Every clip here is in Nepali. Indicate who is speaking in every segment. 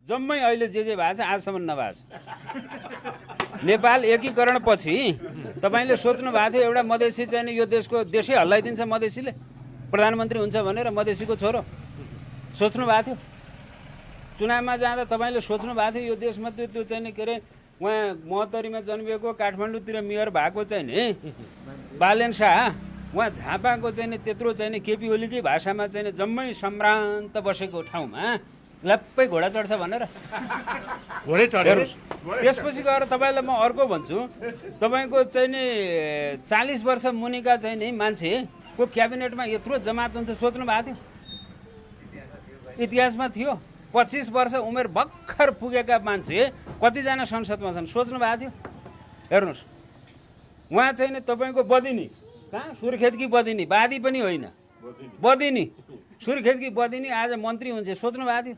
Speaker 1: जम्मै अहिले जे भएको छ आजसम्म नभएको छ। नेपाल एकीकरण पछि तपाईँले सोच्नु भएको थियो एउटा मधेसी चाहिँ यो देशै हल्लाइदिन्छ मधेसीले प्रधानमन्त्री हुन्छ भनेर, मधेसीको छोरो सोच्नु भएको थियो? चुनावमा जाँदा तपाईँले सोच्नु भएको थियो यो देशमा त्यो चाहिँ के अरे उहाँ महोत्तरीमा जन्मिएको काठमाडौँतिर मेयर भएको चाहिँ नि बालेन शाह, उहाँ झापाको चाहिँ नि त्यत्रो चाहिँ नि केपी ओलीकै भाषामा चाहिँ जम्मै सम्भ्रान्त बसेको ठाउँमा लप्पै घोडा चढ्छ भनेर त्यसपछि गएर तपाईँलाई म अर्को भन्छु, तपाईँको चाहिँ नि 40 वर्ष मुनिका चाहिँ नि मान्छेको क्याबिनेटमा यत्रो जमात हुन्छ सोच्नु भएको थियो? इतिहासमा थियो? 25 वर्ष उमेर भर्खर पुगेका मान्छे कतिजना संसदमा छन् सोच्नु भएको थियो? हेर्नुहोस्, उहाँ चाहिँ नि तपाईँको बदिनी कहाँ सुर्खेतकी बदिनी, बादी पनि होइन बदिनी, सुर्खेतकी बदिनी आज मन्त्री हुन्छ सोच्नु भएको थियो?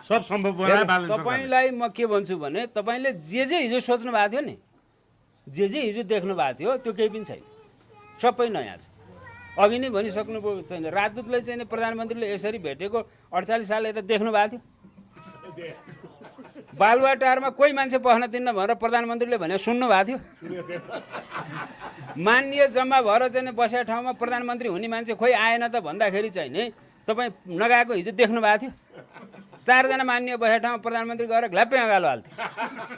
Speaker 2: सब सम्भव
Speaker 1: तपाईँलाई म के भन्छु भने तपाईँले जे हिजो सोच्नु भएको थियो नि, जे हिजो देख्नु भएको थियो त्यो केही पनि छैन, सबै नयाँ छ। अघि नै भनिसक्नुभयो छैन, राजदूतलाई चाहिँ प्रधानमन्त्रीले यसरी भेटेको 48 साल यता देख्नु भएको थियो? बालुवाटारमा कोही मान्छे पस्न दिन्न भनेर प्रधानमन्त्रीले भने सुन्नु भएको थियो? मान्य जम्मा भएर चाहिँ बसेको ठाउँमा प्रधानमन्त्री हुने मान्छे खोइ आएन त भन्दाखेरि चाहिँ नि तपाईँ नगएको हिजो देख्नु भएको थियो? 4 जना मान्य बसेको ठाउँमा प्रधानमन्त्री गएर घ्ल्याप्पै अँगालो हाल्थे,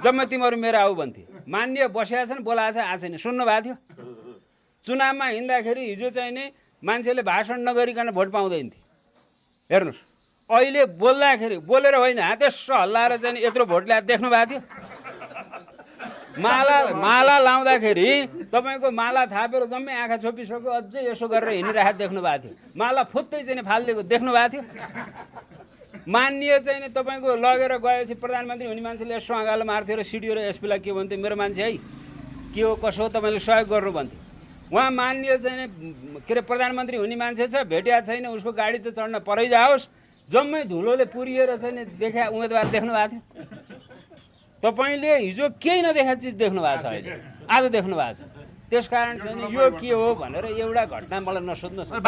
Speaker 1: जम्मै तिमीहरू मेरो आऊ भन्थे। मान्य बसेका छन्, बोलाएको छ, आएको छैन, सुन्नु भएको थियो? चुनावमा हिँड्दाखेरि हिजो चाहिँ नि मान्छेले भाषण नगरिकन भोट पाउँदैन थिए। हेर्नुहोस्, अहिले बोल्दाखेरि बोलेर होइन हातेस्रो हल्लाएर चाहिँ यत्रो भोट ल्याएर देख्नु भएको थियो? माला लाउँदाखेरि तपाईँको माला थापेर जम्मै आँखा छोपिसक्यो, अझै यसो गरेर हिँडिरहेको देख्नु भएको थियो। माला फुत्तै चाहिँ फालिदिएको देख्नु भएको थियो? मान्य चाहिँ नि तपाईँको लगेर गएपछि प्रधानमन्त्री हुने मान्छेले यसो अँगालो मार्थ्यो र सिडिओ र एसपीलाई के भन्थ्यो, मेरो मान्छे है के हो कसो हो तपाईँले सहयोग गर्नु भन्थ्यो। उहाँ मान्य चाहिँ के अरे प्रधानमन्त्री हुने मान्छे छ, भेटिया छैन, उसको गाडी त चढ्न परै जाओस्, जम्मै धुलोले पुरिएर चाहिँ देखा उम्मेदवार देख्नु भएको थियो? तपाईँले हिजो केही नदेखा चिज देख्नु भएको छ, अहिले आज देख्नु भएको छ। त्यसकारण चाहिँ यो के हो भनेर एउटा घटना मलाई नसोध्नुहोस्।